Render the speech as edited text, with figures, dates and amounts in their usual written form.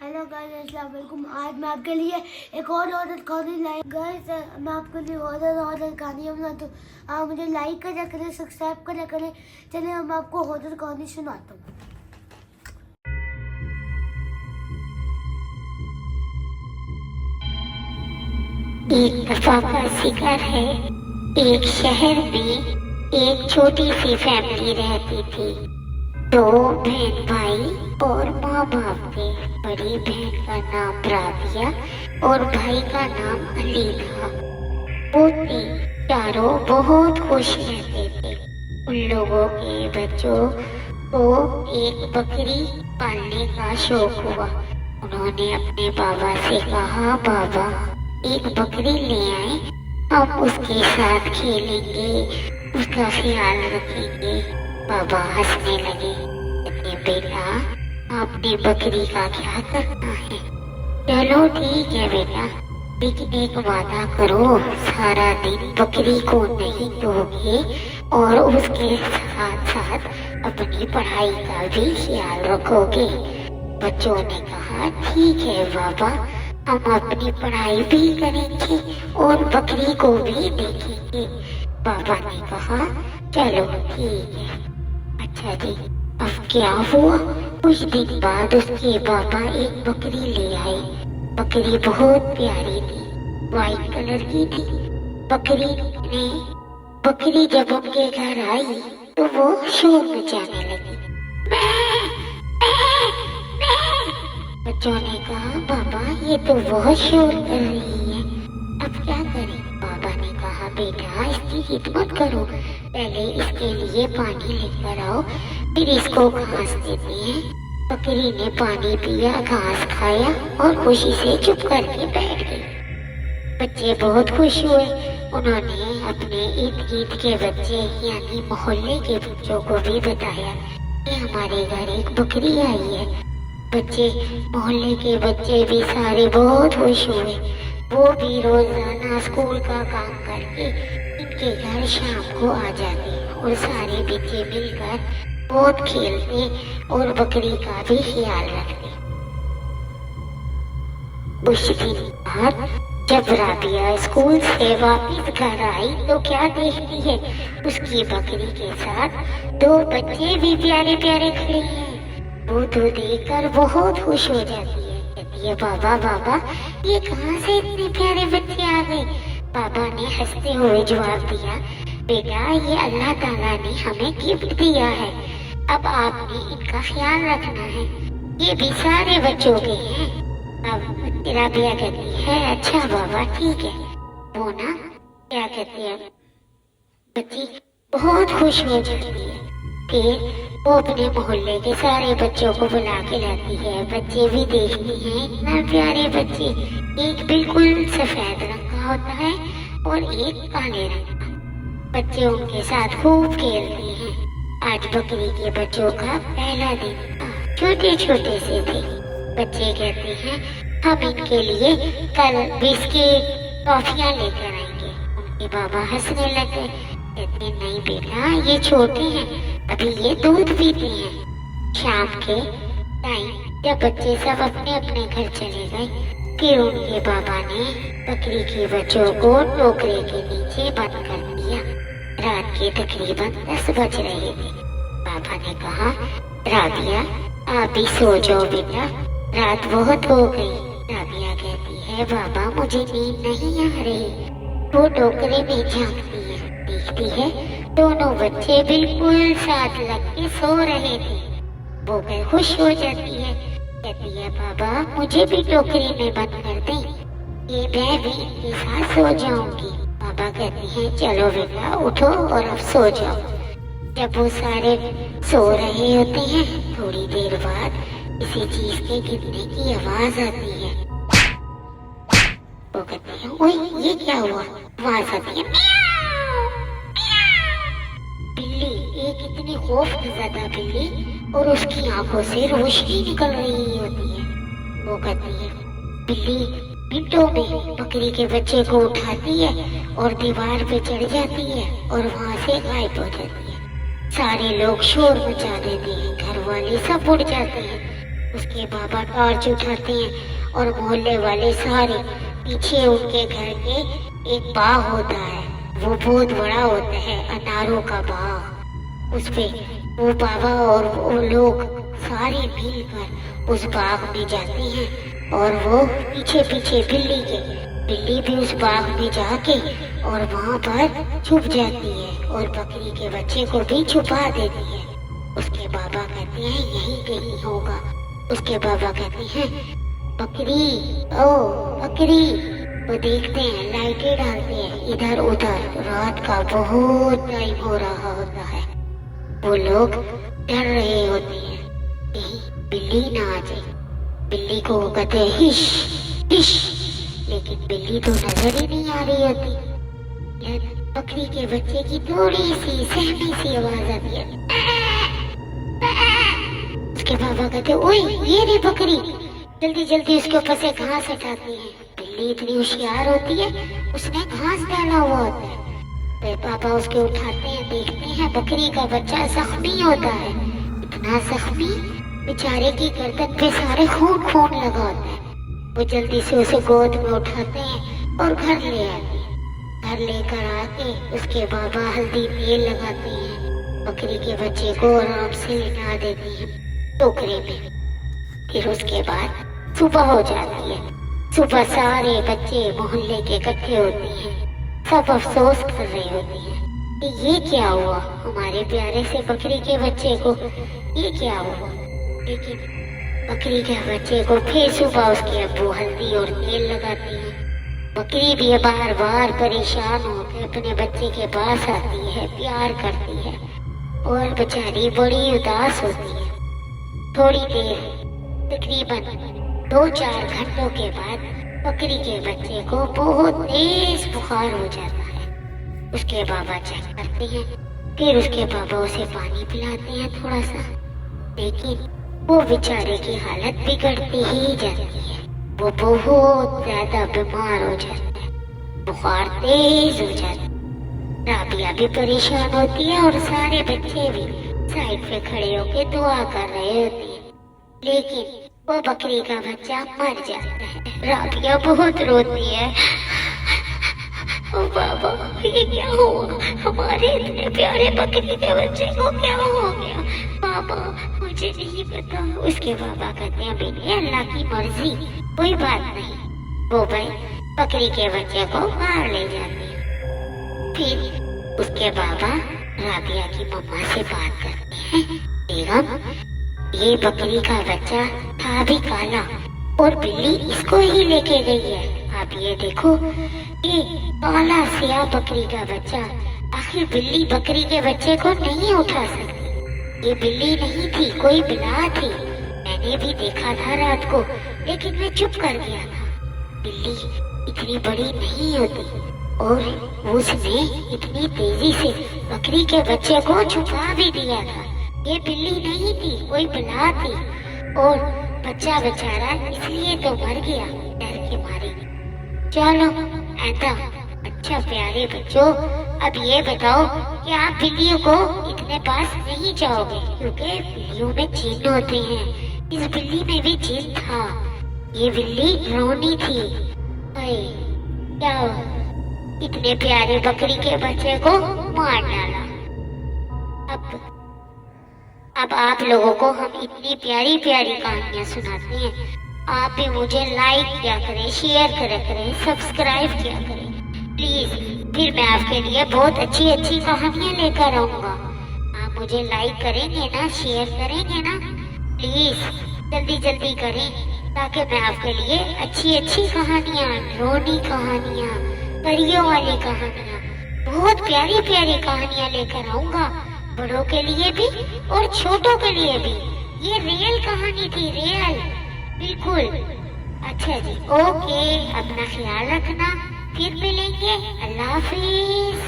Hello guys, अस्सलाम वालेकुम। आज मैं आपके लिए एक और औरत कहानी लाई। गाइस, मैं आपके लिए औरत कहानी बनाता हूँ। आप मुझे लाइक करा करें, सब्सक्राइब करा करें। चलिए हम आपको औरत कहानी सुनाता हूँ। एक दफा का जिक्र है। एक शहर में एक छोटी सी फैमिली रहती थी। दो बहन भाई और माँ बाप थे। बड़ी बहन का नाम राबिया और भाई का नाम अली था। वो चारों बहुत खुश रहते थे। उन लोगों के बच्चों को एक बकरी पालने का शौक हुआ। उन्होंने अपने बाबा से कहा, बाबा एक बकरी ले आए, हम उसके साथ खेलेंगे, उसका ख्याल रखेंगे। बाबा हंसने लगे, कहते बेटा आपने बकरी का क्या करना है? चलो ठीक है बेटा, लेकिन एक वादा करो, सारा दिन बकरी को नहीं दोगे और उसके साथ साथ अपनी पढ़ाई का भी ख्याल रखोगे। बच्चों ने कहा ठीक है बाबा, हम अपनी पढ़ाई भी करेंगे और बकरी को भी देखेंगे। बाबा ने कहा चलो ठीक है। अच्छा जी, अब क्या हुआ? कुछ दिन बाद उसके बाबा एक बकरी ले आए। बकरी बहुत प्यारी थी, व्हाइट कलर की थी। बकरी जब उनके घर आई तो वो शोर मचाने लगी। बच्चों ने कहा बाबा ये तो बहुत शोर कर रही है, अब क्या करें? बाबा ने कहा बेटा इसकी हित मत करो, पहले इसके लिए पानी लेकर आओ, फिर इसको घास देते हैं। बकरी ने पानी पिया, घास खाया और खुशी से चुप करके बैठ गई। बच्चे बहुत खुश हुए। उन्होंने अपने इर्द गिर्द के बच्चे यानी मोहल्ले के बच्चों को भी बताया कि हमारे घर एक बकरी आई है। मोहल्ले के बच्चे भी सारे बहुत खुश हुए। वो भी रोजाना स्कूल का काम करके इनके घर शाम को आ जाते और सारे बच्चे मिलकर बहुत खेलते और बकरी का भी ख्याल रखते। कुछ दिन बाद जब राबिया स्कूल से वापस घर आई तो क्या देखती है, उसकी बकरी के साथ दो बच्चे भी प्यारे प्यारे खड़े हैं। वो तो देखकर बहुत खुश हो जाती है, कहती है बाबा बाबा ये कहाँ से इतने प्यारे बच्चे आ गए? बाबा ने हंसते हुए जवाब दिया, बेटा ये अल्लाह ताला ने हमें गिफ्ट दिया है, अब आपने इनका ख्याल रखना है, ये भी सारे बच्चों के हैं। अब राबिया कहती है अच्छा बाबा ठीक है। वो ना क्या कहते हैं, बच्ची बहुत खुश हो जाती है। फिर वो अपने मोहल्ले के सारे बच्चों को बुला के लाती है। बच्चे भी देखते हैं इतना प्यारे बच्चे, एक बिल्कुल सफेद रंग का होता है और एक काले रंग का। बच्चे उनके साथ खूब खेलते हैं। आज बकरी के बच्चों का पहला दिन था, छोटे छोटे से थे। बच्चे कहते हैं हम इनके लिए कल बिस्किट टॉफियां लेकर आएंगे। उनके बाबा हंसने लगे, कहते नहीं बेटा ये छोटे हैं, अभी ये दूध पीते हैं। शाम के टाइम जब बच्चे सब अपने अपने घर चले गए, फिर उनके बाबा ने बकरी के बच्चों को टोकरे के नीचे बंद कर दिया। रात के तकरीबन 10 बज रहे थे। बाबा ने कहा राबिया आप भी सो जाओ बेटा, रात बहुत हो गई। राबिया कहती है बाबा मुझे नींद नहीं आ रही। वो टोकरे में झांकती है, देखती है दोनों बच्चे बिल्कुल साथ लग के सो रहे थे। वो खुश हो जाती है, कहती है बाबा मुझे भी टोकरी में बंद कर दे, ये मैं भी इनके साथ सो जाऊंगी। बाबा कहती है चलो बेटा उठो और अब सो जाओ। जब वो सारे सो रहे होते हैं, थोड़ी देर बाद किसी चीज के गिरने की आवाज आती है। वो कहती है ओए ये क्या हुआ? आवाज आती है बिल्ली, एक इतनी खौफजदा बिल्ली और उसकी आंखों से रोशनी निकल रही होती है। वो कहती है बिल्ली मिनटों में बकरी के बच्चे को उठाती है और दीवार पे चढ़ जाती है और वहाँ से गायब हो जाती है। सारे लोग शोर मचा देते हैं, घर वाले सब उड़ जाते हैं। उसके बाबा टॉर्च उठाते हैं और मोहल्ले वाले सारे पीछे उनके घर के एक बाग होता है, वो बहुत बड़ा होता है, अनारों का बाग। उस पे वो बाबा और वो लोग सारे मिलकर उस बाग में जाते हैं और वो पीछे पीछे बिल्ली भी उस बाग में जाके और वहाँ पर छुप जाती है और बकरी के बच्चे को भी छुपा देती है। उसके बाबा कहते हैं यही कहीं होगा। उसके बाबा कहते हैं बकरी, ओ बकरी। वो देखते हैं, लाइटें डालते हैं इधर उधर, रात का बहुत टाइम हो रहा होता है। वो लोग डर रहे होते हैं कहीं बिल्ली ना आ जाए। बिल्ली को वो कहते हैं हिश हिश, लेकिन बिल्ली तो नजर ही नहीं आ रही होती। बकरी के बच्चे की थोड़ी सी सहमी सी आवाज आती है। उसके बाबा कहते ओए ये रे बकरी, जल्दी जल्दी उसके ऊपर से घास हटाती है। बिल्ली इतनी होशियार होती है, उसने घास डाला हुआ होता है। तो पापा उसके उठाते हैं, देखते हैं बकरी का बच्चा जख्मी होता है, इतना जख्मी बेचारे की गर्दन पे सारे खून खून लगा होता है। वो जल्दी से उसे गोद में उठाते हैं और घर ले आते हैं। घर लेकर आके उसके बाबा हल्दी तेल लगाते हैं, बकरी के बच्चे को आराम से लिटा देती हैं टोकरे में। फिर उसके बाद सुबह हो जाती है। सुबह सारे बच्चे मोहल्ले के इकट्ठे होते हैं, सब अफसोस कर रहे होते हैं कि ये क्या हुआ हमारे प्यारे से बकरी के बच्चे को, ये क्या हुआ। लेकिन बकरी के बच्चे को फिर सुबह उसके अब्बू हल्दी और तेल लगाती है। बकरी भी बार बार परेशान होकर अपने बच्चे के पास आती है, प्यार करती है और बेचारी बड़ी उदास होती है। थोड़ी देर, तकरीबन 2-4 घंटों के बाद बकरी के बच्चे को बहुत तेज बुखार हो जाता है। उसके बाबा चेक करते हैं, फिर उसके बाबा उसे पानी पिलाते हैं थोड़ा सा, लेकिन वो बेचारे की हालत बिगड़ती ही जाती है। वो बहुत ज्यादा बीमार हो जाता है, बुखार तेज हो जाता है। राबिया भी परेशान होती है और सारे बच्चे भी साइड पे खड़े होके दुआ कर रहे होते हैं, लेकिन वो बकरी का बच्चा मर जाता है। राबिया बहुत रोती है, ओ बाबा ये क्या हुआ, हमारे इतने प्यारे बकरी के बच्चे को क्या हो गया बाबा, मुझे नहीं पता। उसके बाबा कहते हैं बेटे अल्लाह की मर्जी, कोई बात नहीं। वो भाई बकरी के बच्चे को मार ले जाते हैं। फिर उसके बाबा राबिया की मम्मा से बात करते हैं, बेगम ये बकरी का बच्चा था भी काला और बिल्ली इसको ही लेके गई है। आप ये देखो, ये काला सिया बकरी का बच्चा, आखिर बिल्ली बकरी के बच्चे को नहीं उठा सकती। ये बिल्ली नहीं थी, कोई बिला थी। मैंने भी देखा था रात को, लेकिन मैं चुप कर गया था। बिल्ली इतनी बड़ी नहीं होती और उसने इतनी तेजी से बकरी के बच्चे को छुपा भी दिया था। ये बिल्ली नहीं थी, कोई बिला थी और बच्चा बेचारा इसलिए तो मर गया डर के मारे। चलो ऐसा, अच्छा प्यारे बच्चों, अब ये बताओ कि आप बिल्लियों को इतने पास नहीं जाओगे, क्योंकि बिल्लियों में जिन होते हैं। इस बिल्ली में भी जिन था। ये बिल्ली रोनी थी। क्या इतने प्यारे बकरी के बच्चे को मार डाला। अब आप लोगों को हम इतनी प्यारी प्यारी कहानियाँ सुनाते हैं, आप भी मुझे लाइक किया करें, शेयर करें, सब्सक्राइब किया करें प्लीज। फिर मैं आपके लिए बहुत अच्छी अच्छी कहानियाँ लेकर आऊँगा। आप मुझे लाइक करेंगे ना, शेयर करेंगे ना, प्लीज जल्दी जल्दी करें, ताकि मैं आपके लिए अच्छी अच्छी कहानियाँ, ड्रोनी कहानियाँ, परियों वाली कहानियाँ, बहुत प्यारी प्यारी कहानियाँ लेकर आऊँगा, बड़ों के लिए भी और छोटों के लिए भी। ये रियल कहानी थी, रियल, बिल्कुल। अच्छा जी, ओके, अपना ख्याल रखना, फिर मिलेंगे, अल्लाह हाफिज।